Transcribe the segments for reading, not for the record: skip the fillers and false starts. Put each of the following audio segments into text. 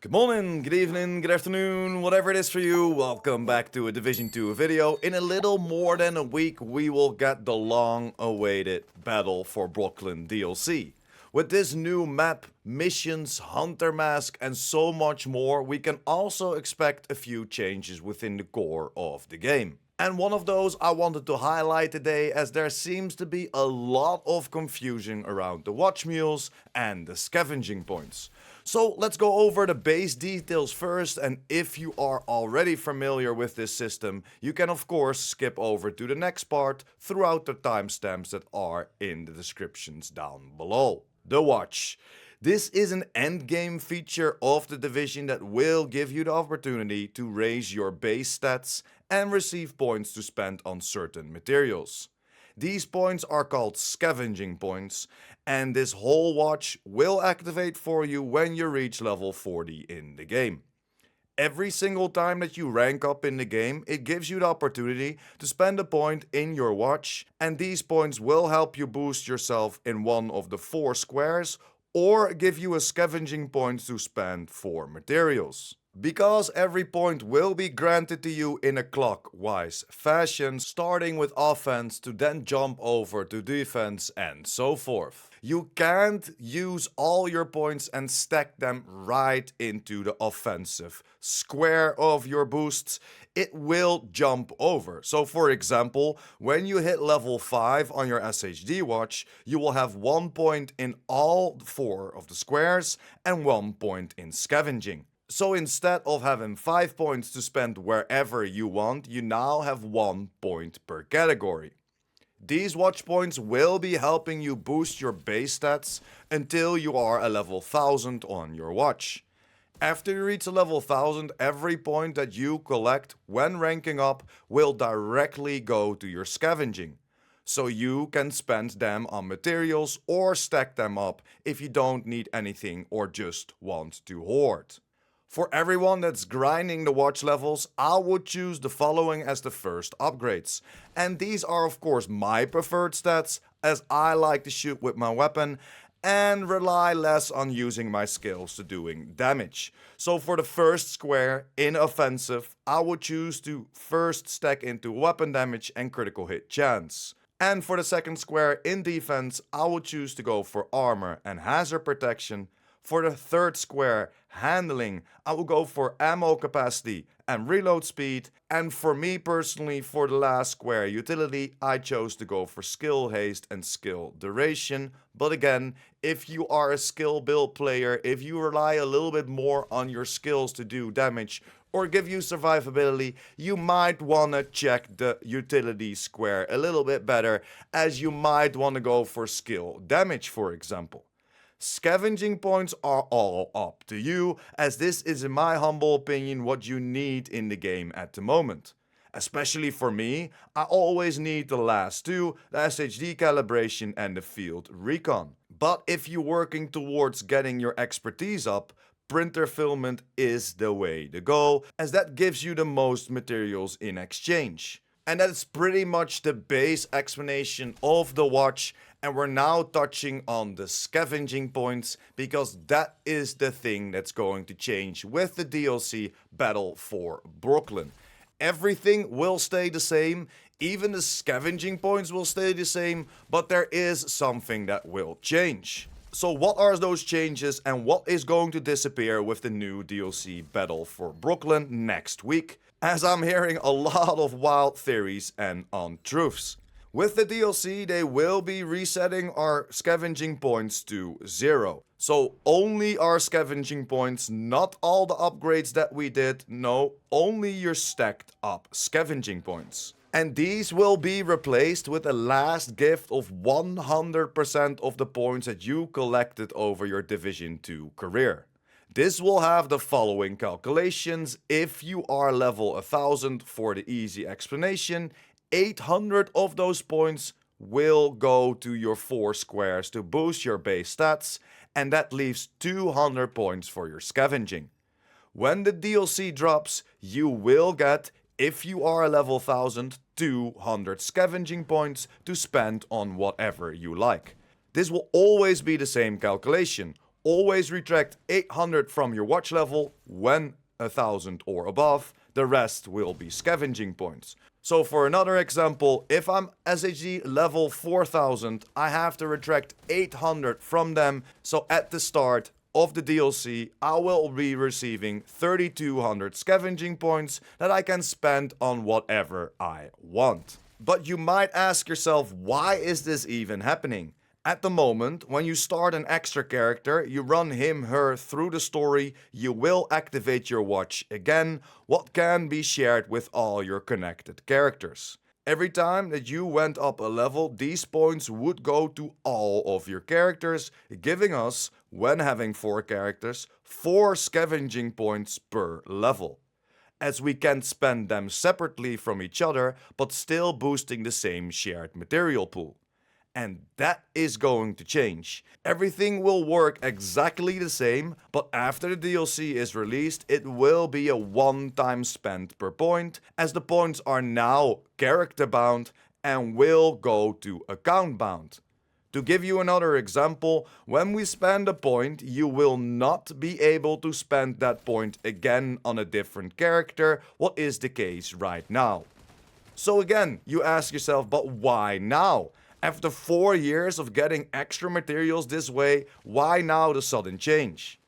Good morning, good evening, good afternoon, whatever it is for you, welcome back to a Division 2 video. In a little more than a week we will get the long-awaited Battle for Brooklyn DLC. With this new map, missions, hunter mask and so much more, we can also expect a few changes within the core of the game. And one of those I wanted to highlight today, as there seems to be a lot of confusion around the watch mules and the scavenging points. So let's go over the base details first, and if you are already familiar with this system, you can of course skip over to the next part throughout the timestamps that are in the descriptions down below. The watch. This is an endgame feature of the Division that will give you the opportunity to raise your base stats and receive points to spend on certain materials. These points are called scavenging points, and this whole watch will activate for you when you reach level 40 in the game. Every single time that you rank up in the game, it gives you the opportunity to spend a point in your watch, and these points will help you boost yourself in one of the 4 squares or give you a scavenging point to spend for materials. Because every point will be granted to you in a clockwise fashion, starting with offense to then jump over to defense and so forth. You can't use all your points and stack them right into the offensive square of your boosts. It will jump over. So for example, when you hit level 5 on your SHD watch, you will have 1 point in all 4 of the squares and 1 point in scavenging. So instead of having 5 points to spend wherever you want, you now have 1 point per category. These watch points will be helping you boost your base stats until you are a level 1000 on your watch. After you reach a level 1000, every point that you collect when ranking up will directly go to your scavenging. So you can spend them on materials or stack them up if you don't need anything or just want to hoard. For everyone that's grinding the watch levels, I would choose the following as the first upgrades. And these are of course my preferred stats, as I like to shoot with my weapon and rely less on using my skills to doing damage. So for the first square in offensive, I would choose to first stack into weapon damage and critical hit chance. And for the second square in defense, I would choose to go for armor and hazard protection. For the third square, handling, I will go for ammo capacity and reload speed. And for me personally, for the last square, utility, I chose to go for skill haste and skill duration. But again, if you are a skill build player, if you rely a little bit more on your skills to do damage or give you survivability, you might wanna check the utility square a little bit better, as you might wanna go for skill damage, for example. Scavenging points are all up to you, as this is in my humble opinion what you need in the game at the moment. Especially for me, I always need the last 2, the SHD calibration and the field recon. But if you're working towards getting your expertise up, printer filament is the way to go, as that gives you the most materials in exchange. And that's pretty much the base explanation of the watch, and we're now touching on the scavenging points, because that is the thing that's going to change with the DLC Battle for Brooklyn. Everything will stay the same, even the scavenging points will stay the same, but there is something that will change. So what are those changes and what is going to disappear with the new DLC Battle for Brooklyn next week? As I'm hearing a lot of wild theories and untruths. With the DLC, they will be resetting our scavenging points to 0. So only our scavenging points, not all the upgrades that we did, no, only your stacked up scavenging points. And these will be replaced with a last gift of 100% of the points that you collected over your Division 2 career. This will have the following calculations. If you are level 1000, for the easy explanation, 800 of those points will go to your 4 squares to boost your base stats, and that leaves 200 points for your scavenging. When the DLC drops, you will get, if you are a level 1000, 200 scavenging points to spend on whatever you like. This will always be the same calculation. Always retract 800 from your watch level when 1000 or above. The rest will be scavenging points. So for another example, if I'm SHD level 4000, I have to retract 800 from them. So at the start of the DLC, I will be receiving 3200 scavenging points that I can spend on whatever I want. But you might ask yourself, why is this even happening? At the moment, when you start an extra character, you run him/her through the story, you will activate your watch again, what can be shared with all your connected characters. Every time that you went up a level, these points would go to all of your characters, giving us, when having 4 characters, 4 scavenging points per level, as we can spend them separately from each other, but still boosting the same shared material pool. And that is going to change. Everything will work exactly the same, but after the DLC is released, it will be a one-time spend per point, as the points are now character bound and will go to account bound. To give you another example, when we spend a point, you will not be able to spend that point again on a different character, what is the case right now. So again, you ask yourself, but why now? After 4 years of getting extra materials this way, why now the sudden change?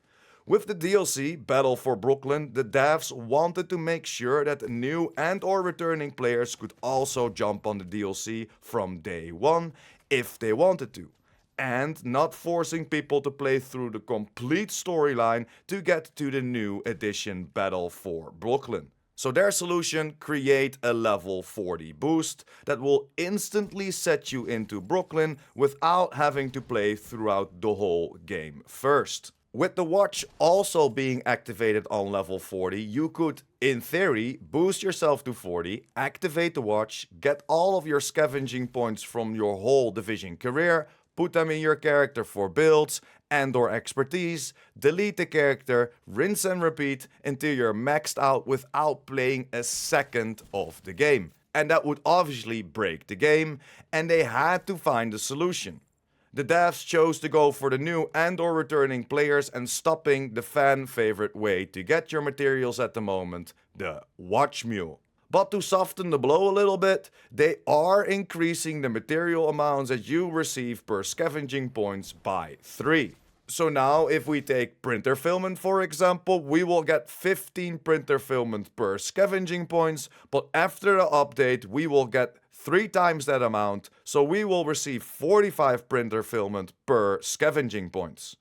With the DLC, Battle for Brooklyn, the devs wanted to make sure that new and/or returning players could also jump on the DLC from day one if they wanted to, and not forcing people to play through the complete storyline to get to the new edition Battle for Brooklyn. So their solution, create a level 40 boost that will instantly set you into Brooklyn without having to play throughout the whole game first. With the watch also being activated on level 40, you could, in theory, boost yourself to 40, activate the watch, get all of your scavenging points from your whole Division career, put them in your character for builds and/or expertise, delete the character, rinse and repeat until you're maxed out without playing a second of the game. And that would obviously break the game, and they had to find a solution. The devs chose to go for the new and/or returning players and stopping the fan favorite way to get your materials at the moment, the watch mule. But to soften the blow a little bit, they are increasing the material amounts that you receive per scavenging points by 3. So now if we take printer filament for example, we will get 15 printer filament per scavenging points, but after the update we will get 3 times that amount, so we will receive 45 printer filament per scavenging points.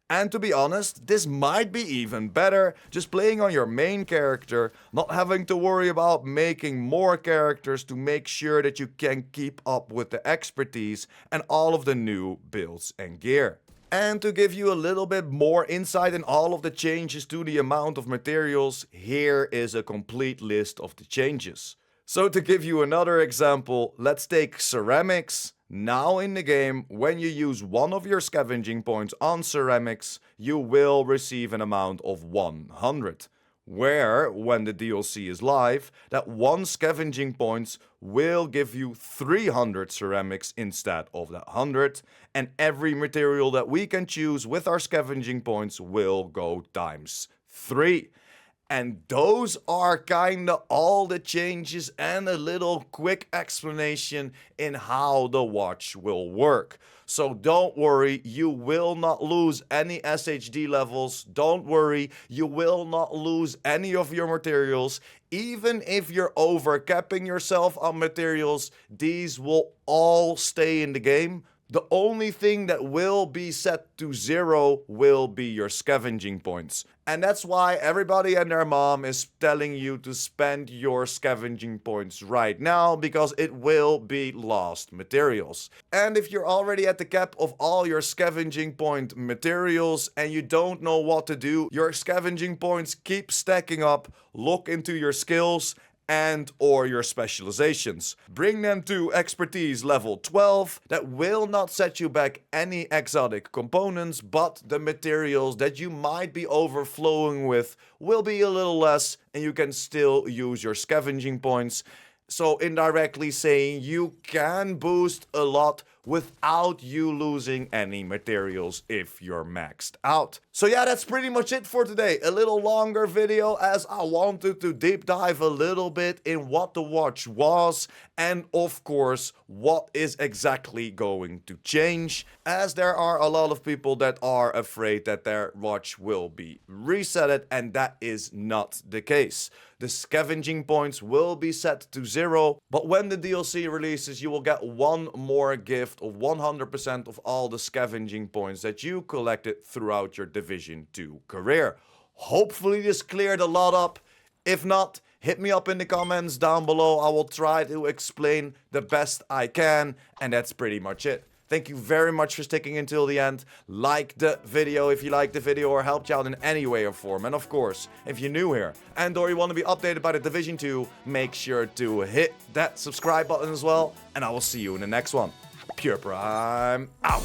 And to be honest, this might be even better, just playing on your main character, not having to worry about making more characters to make sure that you can keep up with the expertise and all of the new builds and gear. And to give you a little bit more insight in all of the changes to the amount of materials, here is a complete list of the changes. So to give you another example, let's take ceramics. Now in the game, when you use one of your scavenging points on ceramics, you will receive an amount of 100. Where, when the DLC is live, that one scavenging points will give you 300 ceramics instead of that 100, and every material that we can choose with our scavenging points will go times 3. And those are kinda all the changes and a little quick explanation in how the watch will work. So don't worry, you will not lose any SHD levels. Don't worry, you will not lose any of your materials. Even if you're overcapping yourself on materials, these will all stay in the game. The only thing that will be set to 0 will be your scavenging points. And that's why everybody and their mom is telling you to spend your scavenging points right now, because it will be lost materials. And if you're already at the cap of all your scavenging point materials and you don't know what to do, your scavenging points keep stacking up. Look into your skills and/or your specializations. Bring them to expertise level 12. That will not set you back any exotic components, but the materials that you might be overflowing with will be a little less, and you can still use your scavenging points. So indirectly saying you can boost a lot without you losing any materials if you're maxed out. So yeah, that's pretty much it for today. A little longer video as I wanted to deep dive a little bit in what the watch was and of course what is exactly going to change, as there are a lot of people that are afraid that their watch will be resetted, and that is not the case. The scavenging points will be set to 0, but when the DLC releases, you will get one more gift of 100% of all the scavenging points that you collected throughout your Division 2 career. Hopefully this cleared a lot up. If not, hit me up in the comments down below. I will try to explain the best I can, and that's pretty much it. Thank you very much for sticking until the end. Like the video if you liked the video or helped you out in any way or form. And of course, if you're new here and or you want to be updated by the Division 2, make sure to hit that subscribe button as well. And I will see you in the next one. Pure Prime out.